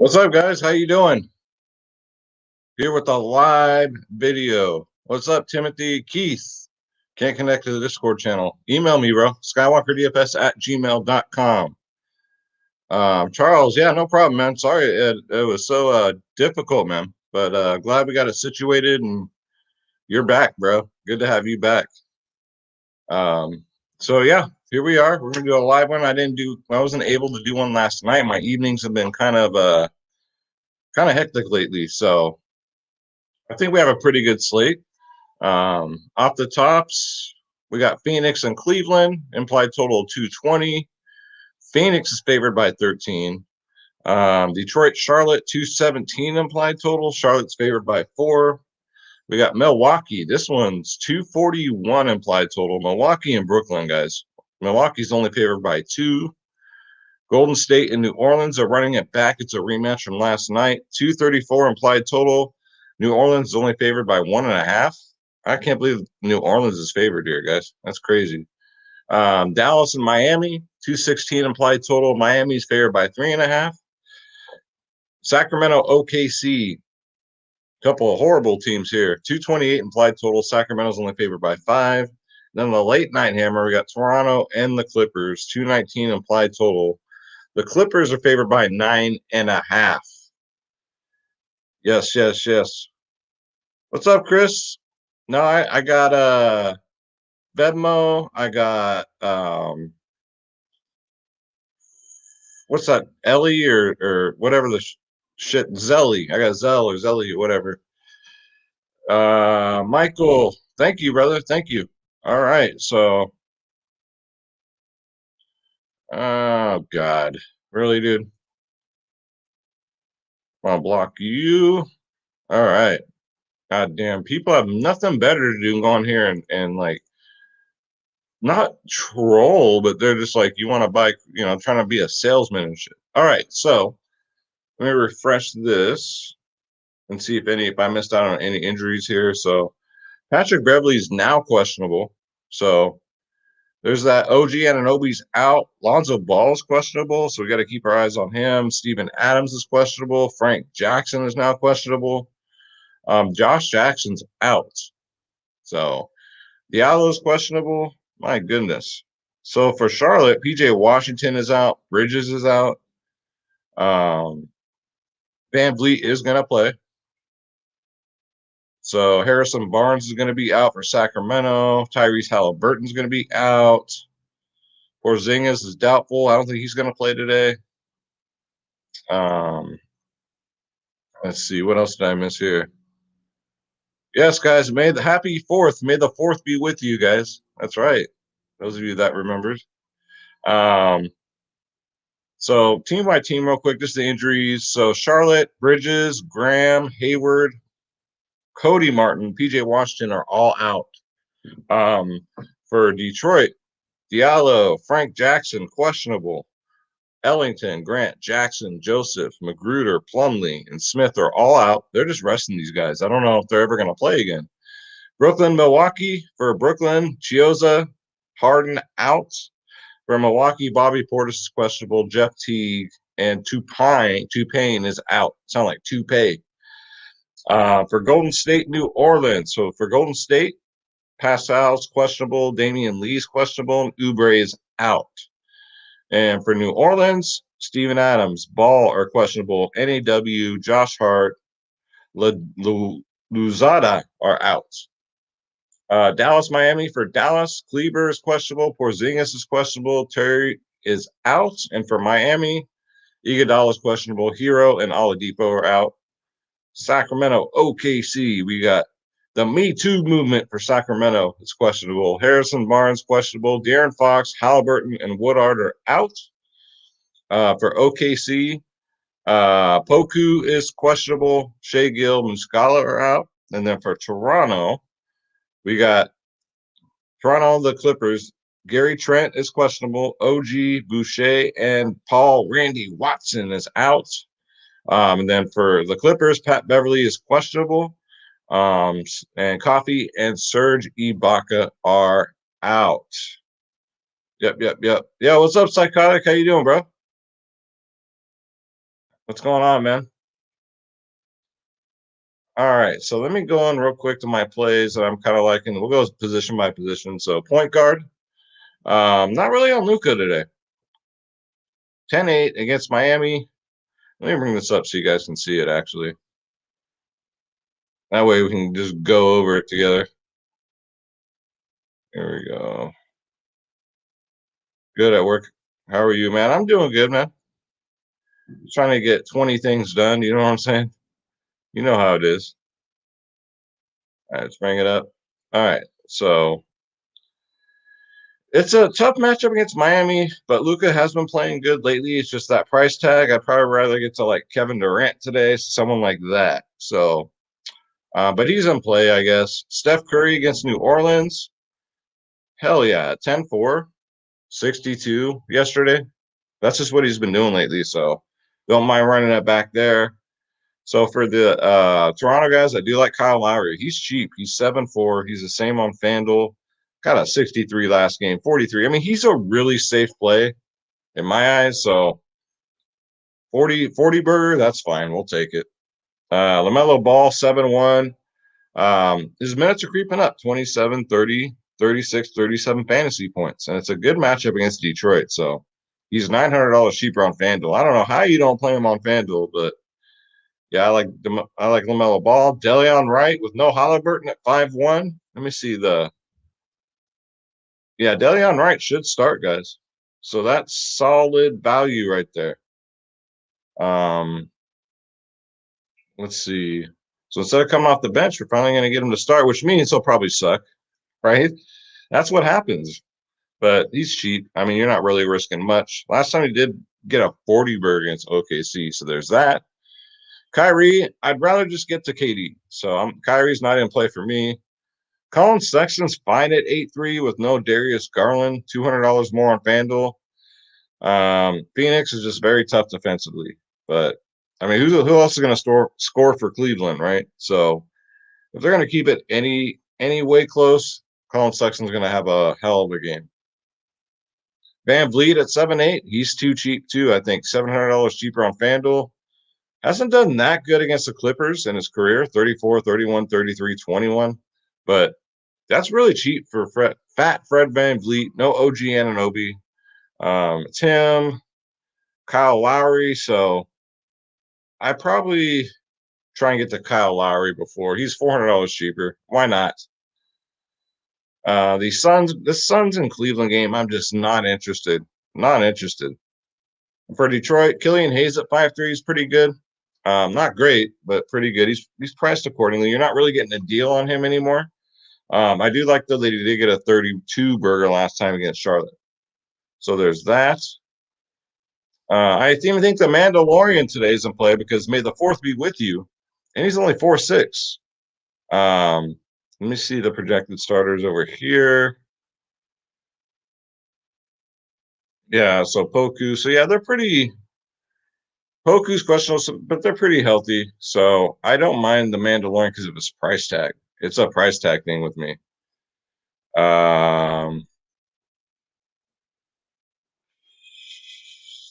What's up, guys? How you doing? Here with a live video. What's up, Timothy? Keith? Can't connect to the Discord channel. Email me, bro. skywalkerdfs@gmail.com. Charles, yeah, no problem, man. Sorry it was so difficult, man. But glad we got it situated and you're back, bro. Good to have you back. So yeah, here we are. We're gonna do a live one. I wasn't able to do one last night. My evenings have been kind of hectic lately, so I think we have a pretty good slate. Off the tops, we got Phoenix and Cleveland, implied total 220. Phoenix is favored by 13. Detroit, Charlotte, 217 implied total. Charlotte's favored by 4. We got Milwaukee. This one's 241 implied total. Milwaukee and Brooklyn, guys. Milwaukee's only favored by 2. Golden State and New Orleans are running it back. It's a rematch from last night. 234 implied total. New Orleans is only favored by 1.5. I can't believe New Orleans is favored here, guys. That's crazy. Dallas and Miami, 216 implied total. Miami's favored by 3.5. Sacramento, OKC, couple of horrible teams here. 228 implied total. Sacramento's only favored by 5. Then the late night hammer, we got Toronto and the Clippers, 219 implied total. The Clippers are favored by 9.5. Yes. What's up, Chris? No, I got Venmo. I got what's that? Ellie or whatever the shit Zelly. I got Zell or Zelly or whatever. Michael, thank you, brother. Thank you. All right, so oh God. Really, dude? I'll block you. All right. God damn, people have nothing better to do than go on here and like not troll, but they're just like, you want to buy, trying to be a salesman and shit. All right, so let me refresh this and see if I missed out on any injuries here. So Patrick Beverly's now questionable. So there's that. OG Anunoby's out. Lonzo Ball's questionable, so we got to keep our eyes on him. Steven Adams is questionable. Frank Jackson is now questionable. Josh Jackson's out. So Diallo's questionable. My goodness. So for Charlotte, PJ Washington is out. Bridges is out. Van Vliet is going to play. So Harrison Barnes is going to be out for Sacramento. Tyrese Halliburton's going to be out. Porzingis is doubtful. I don't think he's going to play today. Let's see. What else did I miss here? Yes, guys. Happy 4th. May the 4th be with you, guys. That's right. Those of you that remembers. So team by team, real quick, just the injuries. So Charlotte, Bridges, Graham, Hayward, Cody Martin, PJ Washington are all out. For Detroit, Diallo, Frank Jackson, questionable. Ellington, Grant, Jackson, Joseph, Magruder, Plumlee, and Smith are all out. They're just resting these guys. I don't know if they're ever going to play again. Brooklyn, Milwaukee. For Brooklyn, Chioza, Harden out. For Milwaukee, Bobby Portis is questionable. Jeff Teague and Tupain is out. Sound like Toupee. For Golden State, New Orleans. So for Golden State, Pascal's questionable. Damian Lee's questionable. And Oubre is out. And for New Orleans, Steven Adams, Ball are questionable. NAW, Josh Hart, Luzada are out. Dallas, Miami. For Dallas, Kleber is questionable. Porzingis is questionable. Terry is out. And for Miami, Iguodala is questionable. Hero and Oladipo are out. Sacramento, OKC. We got the Me Too movement for Sacramento. It's questionable. Harrison Barnes, questionable. De'Aaron Fox, Halliburton, and Woodard are out. For OKC, Poku is questionable. Shea Gill, Muscala are out. And then for Toronto, we got Toronto, the Clippers. Gary Trent is questionable. OG, Boucher, and Paul Randy Watson is out. And then for the Clippers, Pat Beverly is questionable. And Coffee and Serge Ibaka are out. Yep. Yeah, what's up, Psychotic? How you doing, bro? What's going on, man? All right, so let me go in real quick to my plays that I'm kind of liking. We'll go position by position. So point guard, not really on Luka today. 10-8 against Miami. Let me bring this up so you guys can see it, actually. That way we can just go over it together. Here we go. Good at work. How are you, man? I'm doing good, man. Trying to get 20 things done. You know what I'm saying? You know how it is. All right, let's bring it up. All right, so it's a tough matchup against Miami, but Luka has been playing good lately. It's just that price tag. I'd probably rather get to like Kevin Durant today, someone like that. So, but he's in play, I guess. Steph Curry against New Orleans. Hell yeah, 10-4, 62 yesterday. That's just what he's been doing lately. So don't mind running it back there. So for the Toronto guys, I do like Kyle Lowry. He's cheap. He's 7-4. He's the same on FanDuel. Got a 63 last game, 43. I mean, he's a really safe play in my eyes. So 40 burger, that's fine. We'll take it. LaMelo Ball, 7-1. His minutes are creeping up, 27, 30, 36, 37 fantasy points. And it's a good matchup against Detroit. So he's $900 cheaper on FanDuel. I don't know how you don't play him on FanDuel, but yeah, I like LaMelo Ball. Deleon Wright with no Halliburton at 5-1. Let me see Deleon Wright should start, guys. So that's solid value right there. Let's see. So instead of coming off the bench, we're finally going to get him to start, which means he'll probably suck, right? That's what happens. But he's cheap. I mean, you're not really risking much. Last time he did get a 40 bird against OKC, so there's that. Kyrie, I'd rather just get to KD. So Kyrie's not in play for me. Colin Sexton's fine at 8-3 with no Darius Garland, $200 more on FanDuel. Phoenix is just very tough defensively. But, I mean, who else is going to score for Cleveland, right? So if they're going to keep it any way close, Colin Sexton's going to have a hell of a game. Van Vliet at 7-8. He's too cheap, too. I think $700 cheaper on FanDuel. Hasn't done that good against the Clippers in his career, 34, 31, 33, 21. But that's really cheap for Fat Fred Van Vliet. No OG Anunoby. It's him, Kyle Lowry. So I probably try and get to Kyle Lowry before. He's $400 cheaper. Why not? The Suns in Cleveland game, I'm just not interested. Not interested. For Detroit, Killian Hayes at 5-3 is pretty good. Not great, but pretty good. He's priced accordingly. You're not really getting a deal on him anymore. I do like that they did get a 32 burger last time against Charlotte. So there's that. I even think the Mandalorian today is in play because may the fourth be with you, and he's only 4-6. Let me see the projected starters over here. Yeah, so Poku. So yeah, they're pretty. Poku's questionable, but they're pretty healthy. So I don't mind the Mandalorian because of his price tag. It's a price tag thing with me.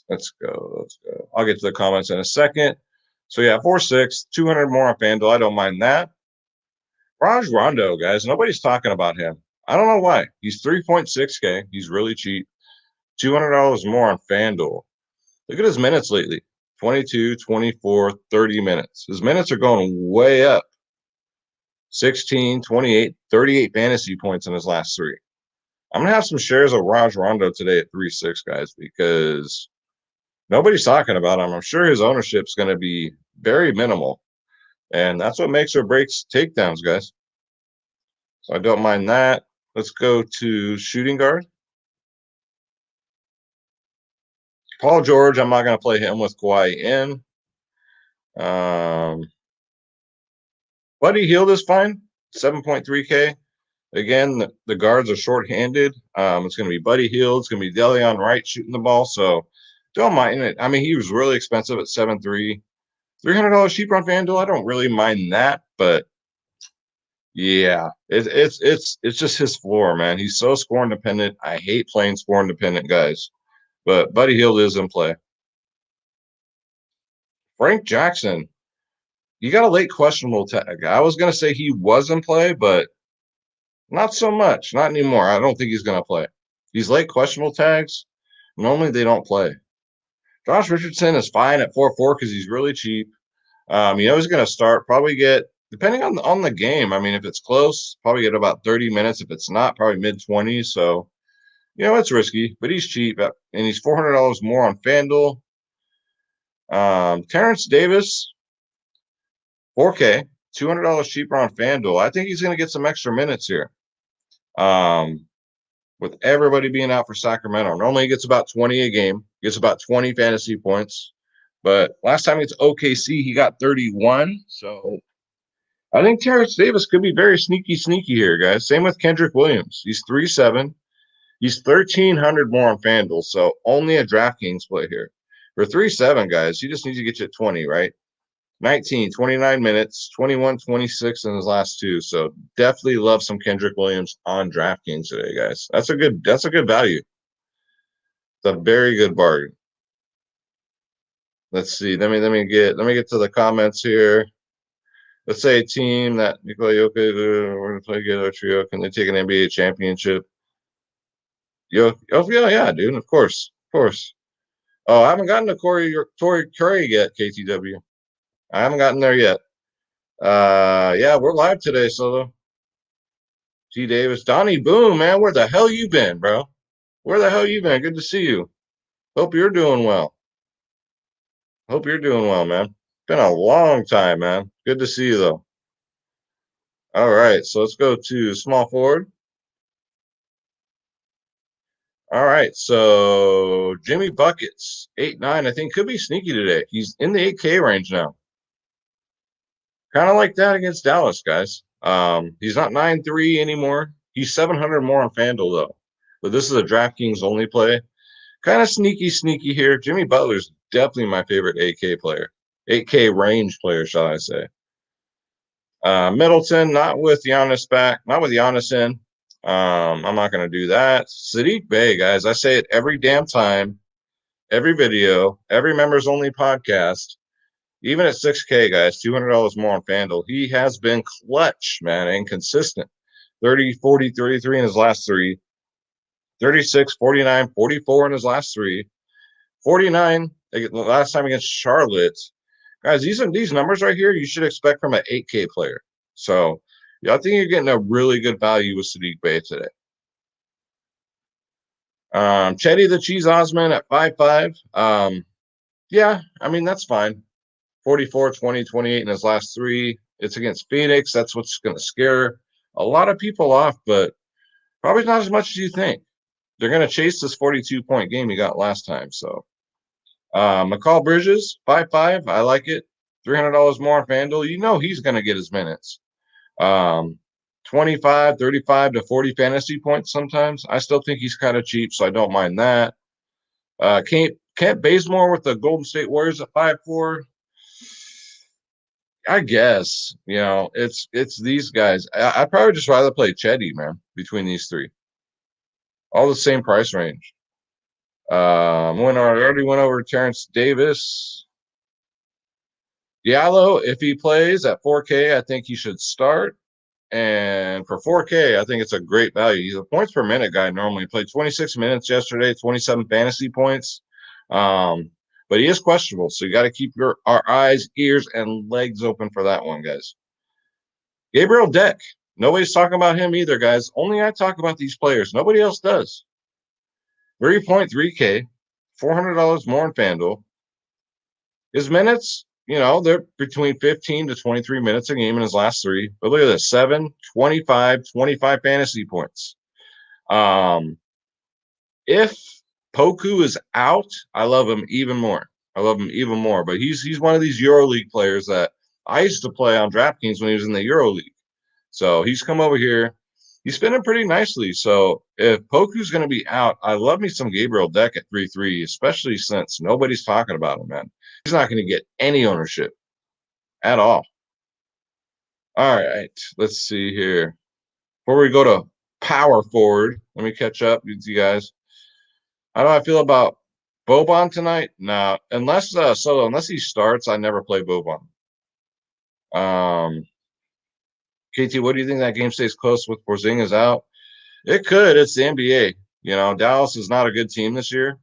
Let's go. I'll get to the comments in a second. So yeah, 4-6, 200 more on FanDuel. I don't mind that. Raj Rondo, guys, nobody's talking about him. I don't know why. He's 3.6K. He's really cheap. $200 more on FanDuel. Look at his minutes lately. 22, 24, 30 minutes. His minutes are going way up. 16, 28, 38 fantasy points in his last three. I'm going to have some shares of Raj Rondo today at 3-6, guys, because nobody's talking about him. I'm sure his ownership's going to be very minimal. And that's what makes or breaks takedowns, guys. So I don't mind that. Let's go to shooting guard. Paul George, I'm not going to play him with Kawhi in. Buddy Hield is fine, 7.3K. Again, the guards are shorthanded. It's going to be Buddy Hield. It's going to be Deleon Wright shooting the ball. So don't mind it. I mean, he was really expensive at 7-3. $300 cheaper on FanDuel. I don't really mind that, but yeah, it's just his floor, man. He's so score independent. I hate playing score independent guys, but Buddy Hield is in play. Frank Jackson. You got a late questionable tag. I was going to say he was in play, but not so much. Not anymore. I don't think he's going to play. These late questionable tags, normally they don't play. Josh Richardson is fine at 4-4 because he's really cheap. You know he's going to start, probably get, depending on the game. I mean, if it's close, probably get about 30 minutes. If it's not, probably mid-20s. So, you know, it's risky, but he's cheap. And he's $400 more on Fanduel. Terrence Davis, 4K, $200 cheaper on Fanduel. I think he's going to get some extra minutes here. With everybody being out for Sacramento. Normally he gets about 20 a game, gets about 20 fantasy points. But last time it's OKC, he got 31. So I think Terrence Davis could be very sneaky here, guys. Same with Kendrick Williams. He's 3-7. He's 1,300 more on FanDuel. So only a DraftKings play here. For 3-7, guys, he just needs to get you at 20, right? 19, 29 minutes, 21, 26 in his last two. So definitely love some Kendrick Williams on DraftKings today, guys. That's a good value. It's a very good bargain. Let's see. Let me get to the comments here. Let's say a team that Nikola Jokic, we're gonna play good trio. Can they take an NBA championship? Yeah, dude. Of course. Oh, I haven't gotten to Torrey Curry yet, KTW. I haven't gotten there yet. Yeah, we're live today, Solo. T. Davis. Donnie Boom, man, where the hell you been, bro? Where the hell you been? Good to see you. Hope you're doing well. Man. Been a long time, man. Good to see you, though. All right, so let's go to small forward. All right, so Jimmy Buckets, 8-9, I think could be sneaky today. He's in the 8K range now. Kind of like that against Dallas, guys. He's not 9-3 anymore. He's 700 more on FanDuel, though. But this is a DraftKings only play. Kind of sneaky here. Jimmy Butler's definitely my favorite 8K player. 8K range player, shall I say. Middleton, not with Giannis in. I'm not going to do that. Sadiq Bey, guys, I say it every damn time, every video, every members only podcast. Even at 6K, guys, $200 more on FanDuel. He has been clutch, man, and consistent. 30, 40, 33 in his last three. 36, 49, 44 in his last three. 49 the last time against Charlotte. Guys, these numbers right here you should expect from an 8K player. So, yeah, I think you're getting a really good value with Sadiq Bey today. Chetty the Cheese Osman at 5-5. Yeah, I mean, that's fine. 44, 20, 28 in his last three. It's against Phoenix. That's what's going to scare a lot of people off, but probably not as much as you think. They're going to chase this 42-point game he got last time. So, McCall Bridges, 5-5. I like it. $300 more on FanDuel. You know he's going to get his minutes. 25, 35 to 40 fantasy points sometimes. I still think he's kind of cheap, so I don't mind that. Kent Bazemore with the Golden State Warriors at 5-4. I guess, you know, it's these guys. I'd probably just rather play Chetty, man, between these three. All the same price range. I already went over Terrence Davis. Diallo, if he plays at 4K, I think he should start. And for 4K, I think it's a great value. He's a points per minute guy normally. Played 26 minutes yesterday, 27 fantasy points. But he is questionable, so you got to keep our eyes, ears, and legs open for that one, guys. Gabriel Deck. Nobody's talking about him either, guys. Only I talk about these players. Nobody else does. 3.3K, $400 more in FanDuel. His minutes, you know, they're between 15 to 23 minutes a game in his last three. But look at this, 7, 25, 25 fantasy points. If Poku is out, I love him even more. But he's one of these EuroLeague players that I used to play on DraftKings when he was in the EuroLeague. So he's come over here. He's spinning pretty nicely. So if Poku's going to be out, I love me some Gabriel Deck at 3-3, especially since nobody's talking about him, man. He's not going to get any ownership at all. All right, let's see here. Before we go to power forward, let me catch up with you guys. How do I feel about Boban tonight? No, unless he starts, I never play Boban. KT, what do you think that game stays close with Porzingis out? It could. It's the NBA. You know, Dallas is not a good team this year.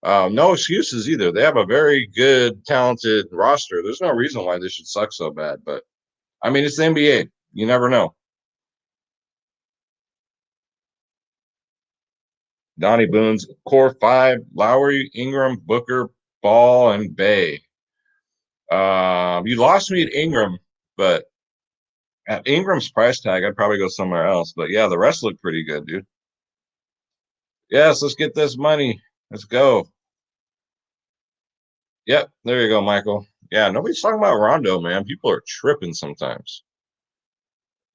No excuses either. They have a very good, talented roster. There's no reason why this should suck so bad. But I mean, it's the NBA. You never know. Donnie Boone's core five: Lowry, Ingram, Booker, Ball, and Bay. You lost me at Ingram, but at Ingram's price tag, I'd probably go somewhere else. But yeah, the rest look pretty good, dude. Yes, let's get this money. Let's go. Yep, there you go, Michael. Yeah, nobody's talking about Rondo, man. People are tripping sometimes.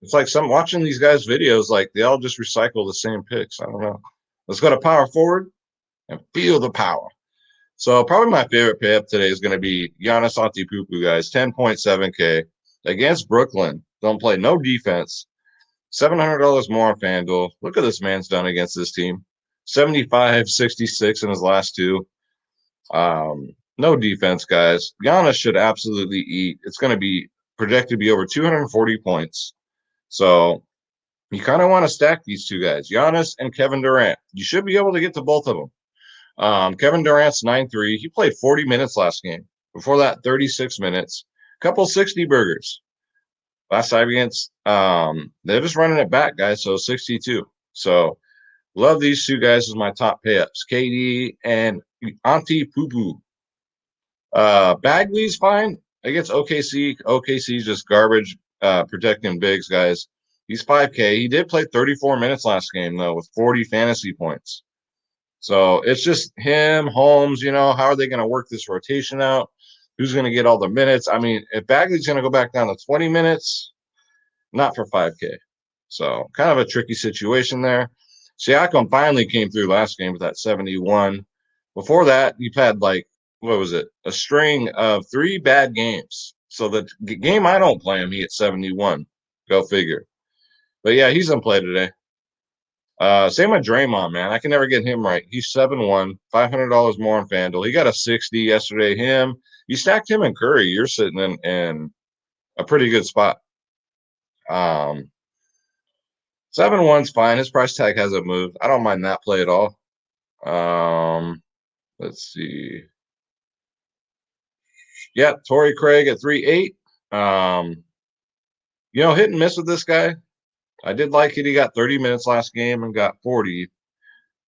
It's like some watching these guys' videos, like they all just recycle the same picks. I don't know. Let's go to power forward and feel the power. So probably my favorite pay up today is going to be Giannis Antetokounmpo, guys, 10.7K against Brooklyn. Don't play no defense. $700 more on Fanduel. Look at this man's done against this team. 75, 66 in his last two. No defense, guys. Giannis should absolutely eat. It's going to be projected to be over 240 points. So you kind of want to stack these two guys, Giannis and Kevin Durant. You should be able to get to both of them. Kevin Durant's 9-3. He played 40 minutes last game. Before that, 36 minutes. Couple 60 burgers. Last time against, they're just running it back, guys. So 62. So love these two guys as my top payups. KD and Auntie Poo Poo. Bagley's fine against OKC. OKC's just garbage protecting bigs, guys. He's 5K. He did play 34 minutes last game, though, with 40 fantasy points. So it's just him, Holmes. You know, how are they going to work this rotation out? Who's going to get all the minutes? I mean, if Bagley's going to go back down to 20 minutes, not for 5K. So kind of a tricky situation there. Siakam finally came through last game with that 71. Before that, you've had like, what was it? A string of 3 bad games. So the game I don't play him, he hit 71. Go figure. But yeah, he's in play today. Same with Draymond, man. I can never get him right. He's 7-1, $500 more on FanDuel. He got a 60 yesterday. You stacked him and Curry. You're sitting in a pretty good spot. 7-1's fine. His price tag hasn't moved. I don't mind that play at all. Let's see. Yeah, Torrey Craig at 3.8. Hit and miss with this guy. I did like it. He got 30 minutes last game and got 40.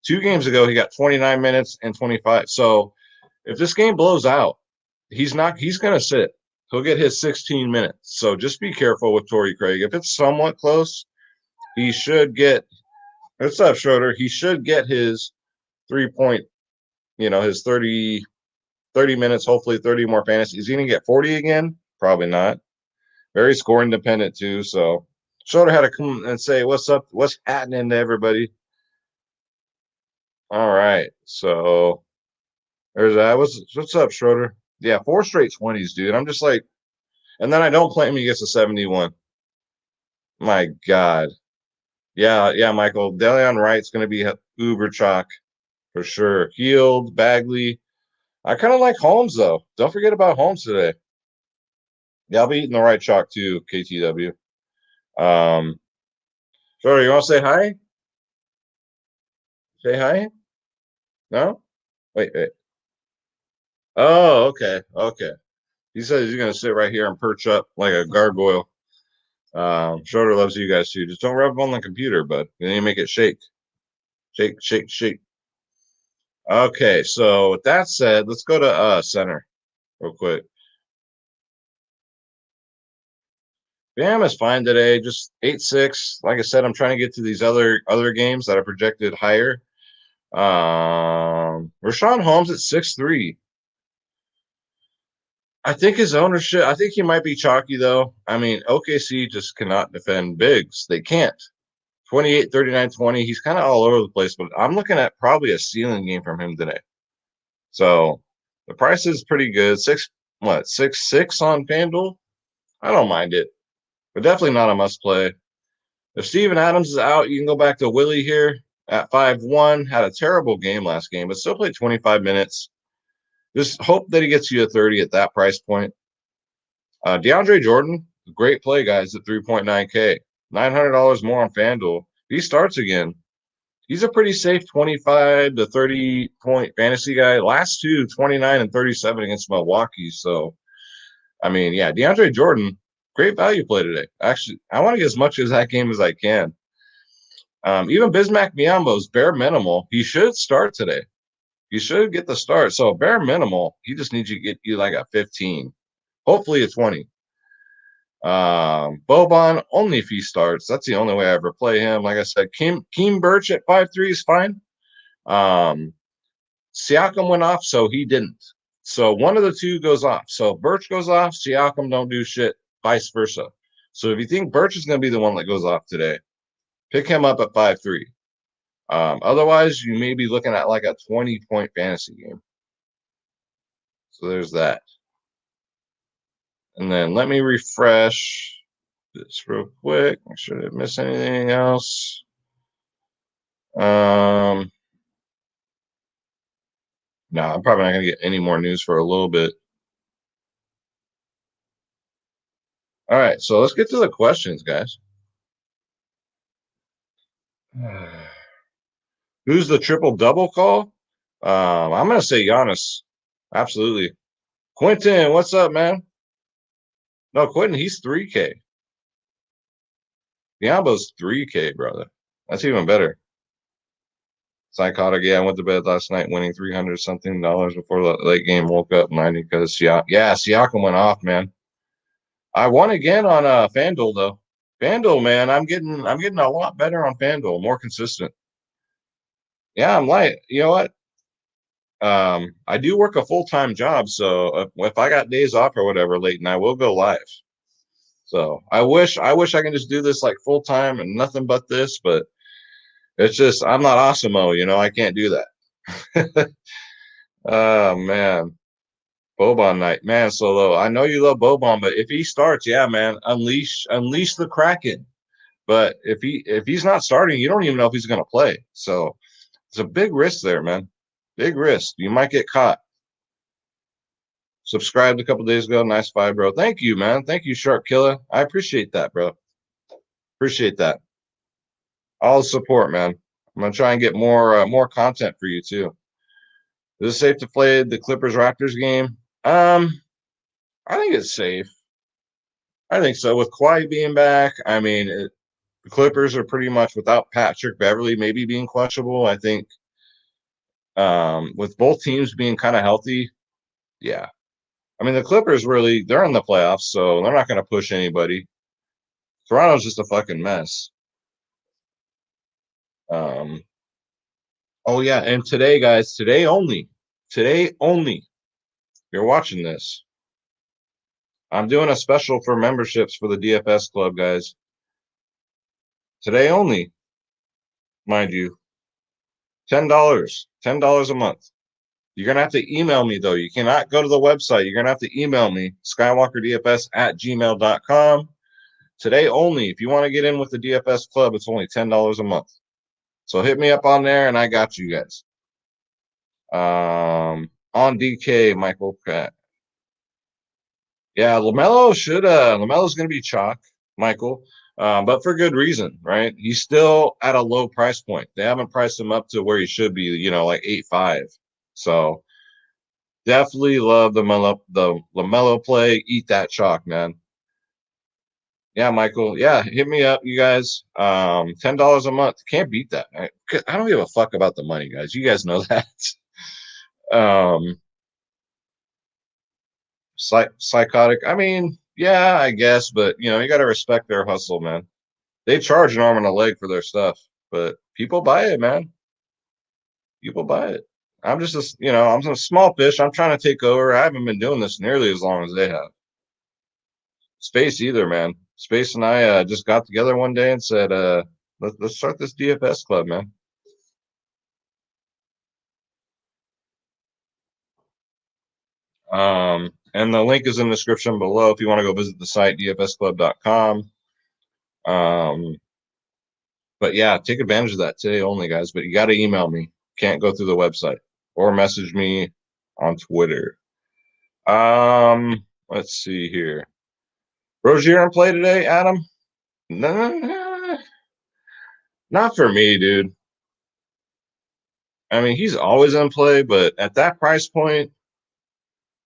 2 games ago, he got 29 minutes and 25. So if this game blows out, he's going to sit. He'll get his 16 minutes. So just be careful with Torrey Craig. If it's somewhat close, he should get – what's up, Schroeder? He should get his 3-point, his 30 minutes, hopefully 30 more fantasy. Is he going to get 40 again? Probably not. Very scoring dependent, too. So Schroeder had to come and say, what's up? What's happening to everybody? All right. So there's that. What's up, Schroeder? Yeah, 4 straight 20s, dude. I'm just like – and then I don't play him. He gets a 71. My God. Yeah, Michael. Delion Wright's going to be uber chalk for sure. Healed, Bagley. I kind of like Holmes, though. Don't forget about Holmes today. Yeah, I'll be eating the right chalk, too, KTW. Sorry, you want to say hi? Say hi? No? Wait. Oh, okay. He says he's going to sit right here and perch up like a gargoyle. Schroeder loves you guys, too. Just don't rub him on the computer, but you need to make it shake. Shake. Okay, so with that said, let's go to center real quick. Bam is fine today, just 8-6. Like I said, I'm trying to get to these other games that are projected higher. Rashawn Holmes at 6-3. I think his ownership, I think he might be chalky, though. I mean, OKC just cannot defend bigs. They can't. 28, 39, 20. He's kind of all over the place, but I'm looking at probably a ceiling game from him today. So the price is pretty good. 6-6 on FanDuel? I don't mind it, but definitely not a must play. If Steven Adams is out, you can go back to Willie here. at 5-1. Had a terrible game last game, but still played 25 minutes. Just hope that he gets you a 30 at that price point. DeAndre Jordan, great play, guys, at 3.9K. $900 more on FanDuel. If he starts again, he's a pretty safe 25 to 30 point fantasy guy. Last two, 29 and 37 against Milwaukee. So, I mean, yeah, DeAndre Jordan, great value play today. Actually, I want to get as much as that game as I can. Even Bismack Biyombo's bare minimal. He should start today. He should get the start. So bare minimal, he just needs you to get you like a 15, hopefully a 20. Boban, only if he starts. That's the only way I ever play him. Like I said, Keem Birch at 5-3 is fine. Siakam went off, so he didn't. So one of the two goes off. So Birch goes off, Siakam don't do shit, vice versa. So if you think Birch is going to be the one that goes off today, pick him up at 5-3. Otherwise, you may be looking at like a 20-point fantasy game. So there's that. And then let me refresh this real quick. Make sure I didn't miss anything else. No, I'm probably not going to get any more news for a little bit. All right, so let's get to the questions, guys. Who's the triple-double call? I'm going to say Giannis. Absolutely. Quentin, what's up, man? No, Quentin, he's 3K. Diablo's 3K, brother. That's even better. Psychotic, yeah, I went to bed last night winning $300-something before the late game. Woke up 90 because Siakam went off, man. I won again on FanDuel though. FanDuel, man, I'm getting a lot better on FanDuel, more consistent. Yeah, I'm light. You know what? I do work a full-time job, so if I got days off or whatever late, and I will go live. So I wish I can just do this like full-time and nothing but this, but it's just I'm not Awesemo, you know, I can't do that. Oh man. Boban night. Man, Solo. I know you love Boban, but if he starts, yeah, man, unleash the Kraken. But if he's not starting, you don't even know if he's gonna play. So it's a big risk there, man. Big risk. You might get caught. Subscribed a couple days ago. Nice five, bro. Thank you, man. Thank you, Shark Killer. I appreciate that, bro. Appreciate that. All the support, man. I'm gonna try and get more content for you too. Is it safe to play the Clippers Raptors game? I think it's safe. I think so. With Kawhi being back, I mean, the Clippers are pretty much without Patrick Beverly maybe being questionable. I think with both teams being kind of healthy, yeah. I mean, the Clippers really, they're in the playoffs, so they're not going to push anybody. Toronto's just a fucking mess. Oh, yeah. And today, guys, today only, you're watching this. I'm doing a special for memberships for the DFS Club, guys. Today only, mind you. $10 a month. You're going to have to email me, though. You cannot go to the website. You're going to have to email me, skywalkerdfs@gmail.com. Today only. If you want to get in with the DFS Club, it's only $10 a month. So hit me up on there, and I got you guys. On DK, Michael Pratt. Yeah, LaMelo's going to be chalk, Michael, but for good reason, right? He's still at a low price point. They haven't priced him up to where he should be, you know, like 8.5. So definitely love the LaMelo play. Eat that chalk, man. Yeah, Michael. Yeah, hit me up, you guys. $10 a month. Can't beat that. I don't give a fuck about the money, guys. You guys know that. Psychotic. I mean, yeah, I guess, but you know, you got to respect their hustle, man. They charge an arm and a leg for their stuff, but people buy it, man. People buy it. I'm just I'm a small fish. I'm trying to take over. I haven't been doing this nearly as long as they have. Space either, man. Space and I just got together one day and said, let's start this DFS club, man. And the link is in the description below if you want to go visit the site, dfsclub.com. But yeah, take advantage of that today only, guys. But you got to email me. Can't go through the website or message me on Twitter. Let's see here. Rozier in play today, Adam? Nah, not for me, dude. I mean, he's always in play, but at that price point,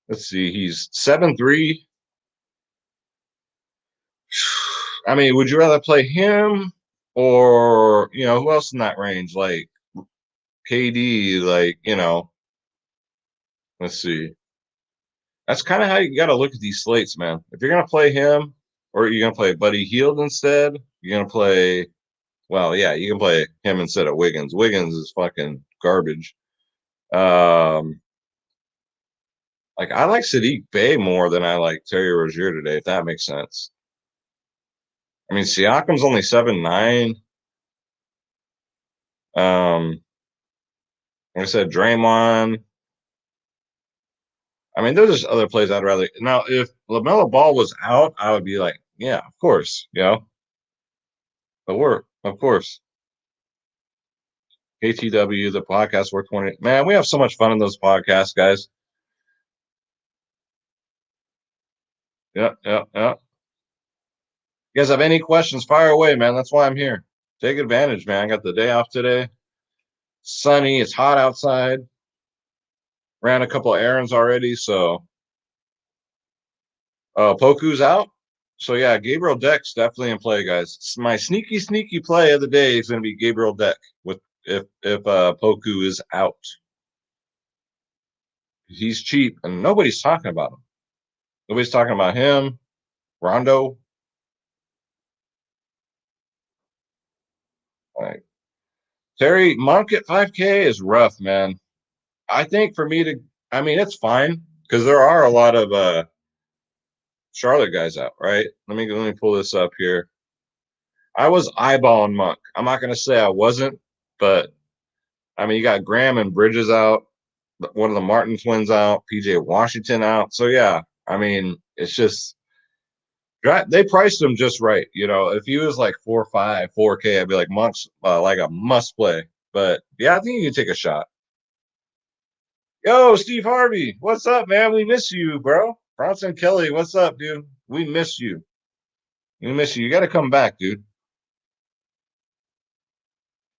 let's see, he's 7'3". I mean, would you rather play him or, who else in that range? Like KD, let's see. That's kind of how you got to look at these slates, man. If you're going to play him or you're going to play Buddy Hield instead, you're going to play, well, yeah, you can play him instead of Wiggins. Wiggins is fucking garbage. Like I like Sadiq Bey more than I like Terry Rozier today, if that makes sense. I mean, Siakam's only 7'9". Like I said, Draymond. I mean, there's just other plays I'd rather. Now, if LaMelo Ball was out, I would be like, yeah, of course, But of course, KTW, the podcast, we're 20. Man, we have so much fun in those podcasts, guys. Yep. You guys have any questions? Fire away, man. That's why I'm here. Take advantage, man. I got the day off today. Sunny. It's hot outside. Ran a couple errands already, so Poku's out. So yeah, Gabriel Deck's definitely in play, guys. My sneaky play of the day is going to be Gabriel Deck with if Poku is out. He's cheap and nobody's talking about him. Nobody's talking about him. Rondo. Like Terry Monk at 5K is rough, man. I think for me to, I mean, it's fine because there are a lot of Charlotte guys out, right? Let me pull this up here. I was eyeballing Monk. I'm not going to say I wasn't, but I mean, you got Graham and Bridges out, one of the Martin twins out, PJ Washington out. So yeah, I mean, it's just they priced him just right. If he was like 4.5, 4K, I'd be like Monk's like a must play. But yeah, I think you can take a shot. Yo, Steve Harvey, what's up, man? We miss you, bro. Bronson Kelly, what's up, dude? We miss you. We miss you. You got to come back, dude.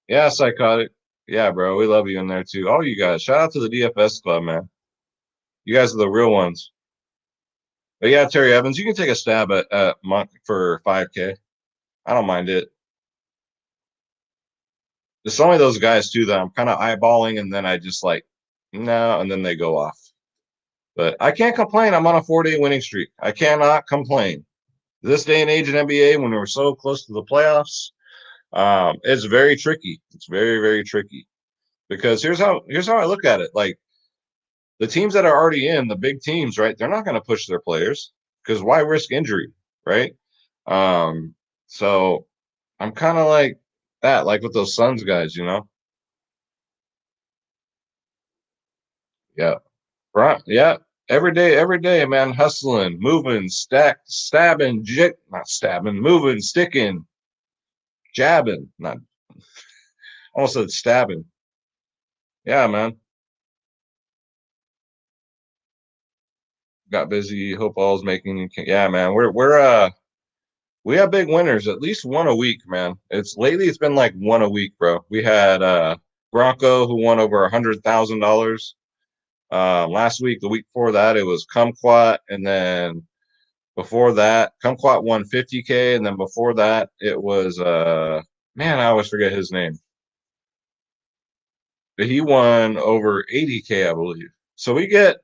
Yeah, psychotic. Yeah, bro. We love you in there too. All you guys. Shout out to the DFS club, man. You guys are the real ones. But yeah, Terry Evans, you can take a stab at Monk for 5K. I don't mind it. It's only those guys too that I'm kind of eyeballing, and then I just like no, and then they go off. But I can't complain. I'm on a 4-day winning streak. I cannot complain. This day and age in NBA, when we're so close to the playoffs, it's very tricky. It's very, very tricky. Because here's how I look at it. Like the teams that are already in, the big teams, right? They're not going to push their players because why risk injury, right? So I'm kind of like that, like with those Suns guys, Yeah. Right. Yeah. Every day, man, hustling, moving, stabbing, not stabbing, moving, sticking, jabbing, not almost said stabbing. Yeah, man. Got busy. Hope all's making. Yeah, man. We have big winners, at least one a week, man. It's been like one a week, bro. We had Bronco who won over $100,000 last week. The week before that, it was Kumquat, and then before that, Kumquat won 50K, and then before that, it was man, I always forget his name, but he won over 80K, I believe. So we get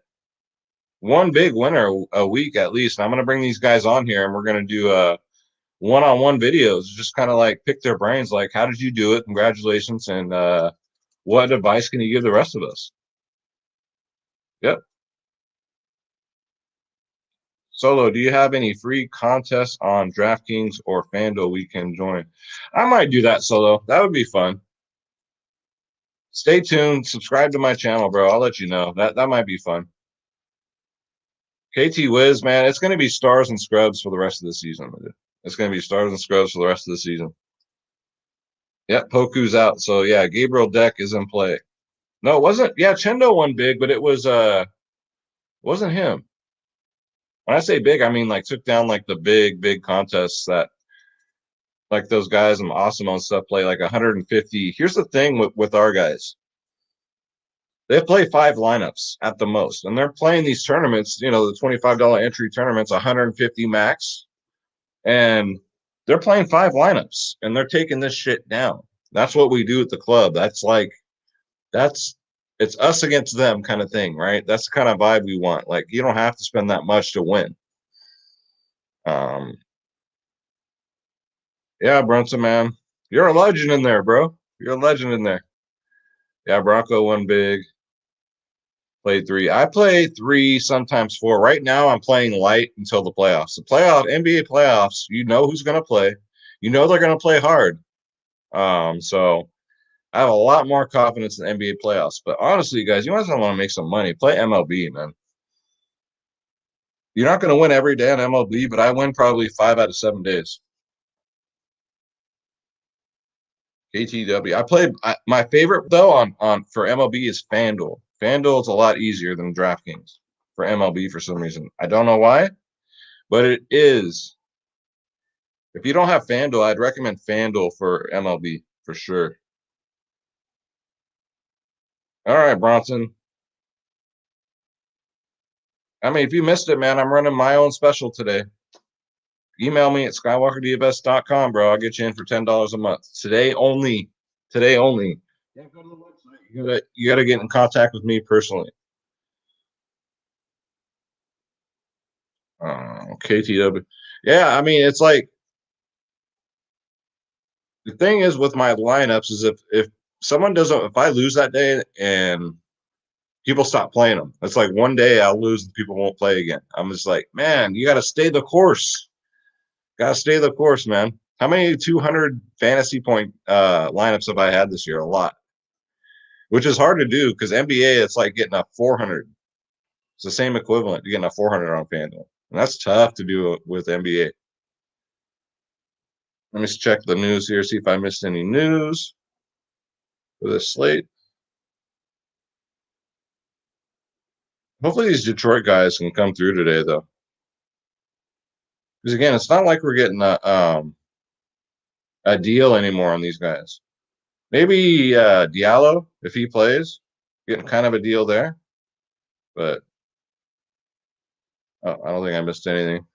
one big winner a week at least. And I'm gonna bring these guys on here, and we're gonna do one-on-one videos, just kind of like pick their brains, like how did you do it? Congratulations, and what advice can you give the rest of us? Yep. Solo, do you have any free contests on DraftKings or Fanduel we can join? I might do that, Solo. That would be fun. Stay tuned. Subscribe to my channel, bro. I'll let you know. That might be fun. KT Wiz, man, it's going to be stars and scrubs for the rest of the season. It's going to be stars and scrubs for the rest of the season. Yep, Poku's out. So yeah, Gabriel Deck is in play. No, it wasn't. Yeah, Chendo won big, but it wasn't him. When I say big, I mean like took down like the big contests that like those guys and Awesome and stuff play like 150. Here's the thing with our guys. They play 5 lineups at the most, and they're playing these tournaments, you know, the $25 entry tournaments, 150 max, and they're playing 5 lineups, and they're taking this shit down. That's what we do at the club. That's it's us against them kind of thing, right? That's the kind of vibe we want. Like you don't have to spend that much to win. Um, yeah, Brunson, man, you're a legend in there, bro. You're a legend in there. Yeah, Bronco won big. Played 3. I play 3, sometimes 4. Right now, I'm playing light until the playoffs. The NBA playoffs, you know who's going to play. You know they're going to play hard. So I have a lot more confidence in the NBA playoffs. But honestly, guys, you guys want to make some money. Play MLB, man. You're not going to win every day on MLB, but I win probably 5 out of 7 days. KTW. My favorite though on for MLB is Fanduel. Fanduel is a lot easier than Draftkings for MLB for some reason. I don't know why, but it is. If you don't have Fanduel, I'd recommend Fanduel for MLB for sure. All right, Bronson. I mean, if you missed it, man, I'm running my own special today. Email me at skywalkerdfs.com, bro. I'll get you in for $10 a month. Today only. Today only. Yeah, go to the website. You gotta get in contact with me personally. KTW. Yeah, I mean, it's like the thing is with my lineups is if someone doesn't, if I lose that day and people stop playing them, it's like one day I'll lose and people won't play again. I'm just like, man, you got to stay the course. Got to stay the course, man. How many 200 fantasy point lineups have I had this year? A lot, which is hard to do because NBA, it's like getting a 400. It's the same equivalent to getting a 400 on FanDuel. And that's tough to do with NBA. Let me just check the news here, see if I missed any news for this slate. Hopefully these Detroit guys can come through today, though. Because again, it's not like we're getting a deal anymore on these guys. Maybe Diallo, if he plays, getting kind of a deal there. But I don't think I missed anything.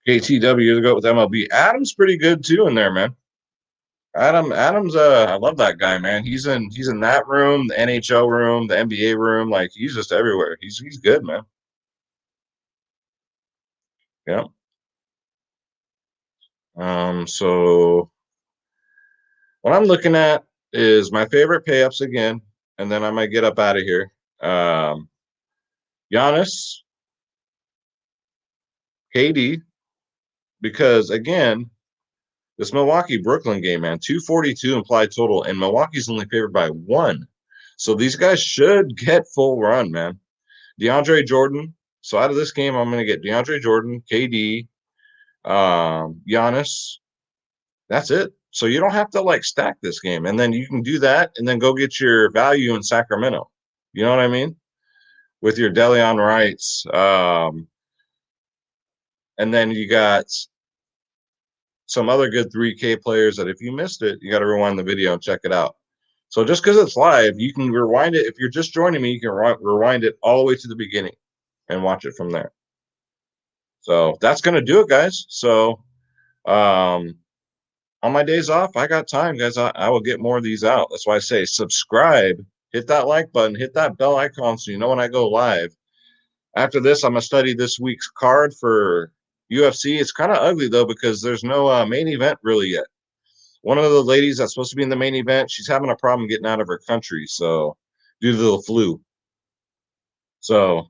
KTW to go with MLB. Adam's pretty good too in there, man. Adam's I love that guy, man. He's in that room, the NHL room, the NBA room, like he's just everywhere. He's good, man. Yeah. So what I'm looking at is my favorite pay ups again, and then I might get up out of here. Giannis, KD, because again, this Milwaukee Brooklyn game, man, 242 implied total, and Milwaukee's only favored by 1. So these guys should get full run, man. DeAndre Jordan. So out of this game, I'm going to get DeAndre Jordan, KD, Giannis. That's it. So you don't have to like stack this game, and then you can do that, and then go get your value in Sacramento. You know what I mean? With your Deleon Wrights, and then you got some other good 3K players that if you missed it, you got to rewind the video and check it out. So just because it's live, you can rewind it. If you're just joining me, you can rewind it all the way to the beginning and watch it from there. So that's going to do it, guys. So on my days off, I got time, guys. I will get more of these out. That's why I say subscribe, hit that like button, hit that bell icon so you know when I go live. After this, I'm going to study this week's card for UFC. It's kind of ugly, though, because there's no main event really yet. One of the ladies that's supposed to be in the main event, she's having a problem getting out of her country, so due to the flu. So,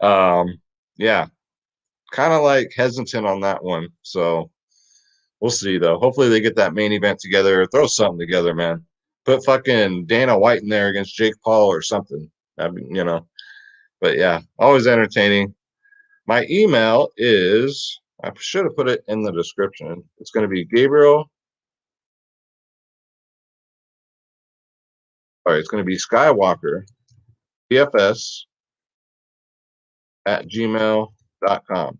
yeah, kind of like hesitant on that one. So we'll see, though. Hopefully they get that main event together. Throw something together, man. Put fucking Dana White in there against Jake Paul or something. I mean, you know. But yeah, always entertaining. My email is I should have put it in the description. It's going to be Gabriel. All right, it's going to be Skywalker DFS at gmail.com.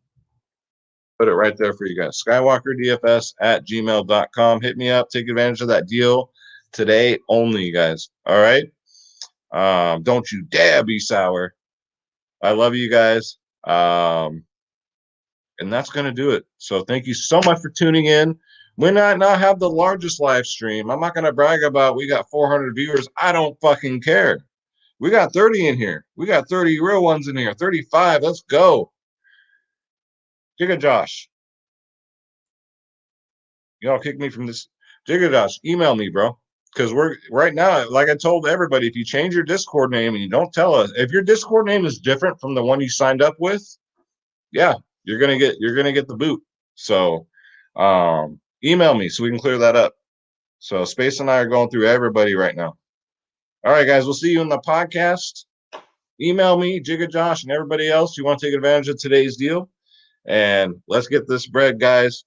Put it right there for you guys. Skywalker DFS at gmail.com. Hit me up. Take advantage of that deal today only, you guys. All right. Don't you dare be sour. I love you guys. And that's going to do it. So thank you so much for tuning in. We might not have the largest live stream. I'm not going to brag about we got 400 viewers. I don't fucking care. We got 30 in here. We got 30 real ones in here. 35. Let's go. Jigga Josh. Y'all kick me from this. Jigga Josh, email me, bro. Because we're right now, like I told everybody, if you change your Discord name and you don't tell us, if your Discord name is different from the one you signed up with, yeah, you're gonna get the boot. So email me so we can clear that up. So Space and I are going through everybody right now. All right, guys, we'll see you in the podcast. Email me, Jigga Josh, and everybody else who want to take advantage of today's deal. And let's get this bread, guys.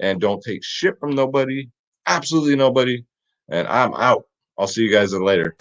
And don't take shit from nobody. Absolutely nobody. And I'm out. I'll see you guys later.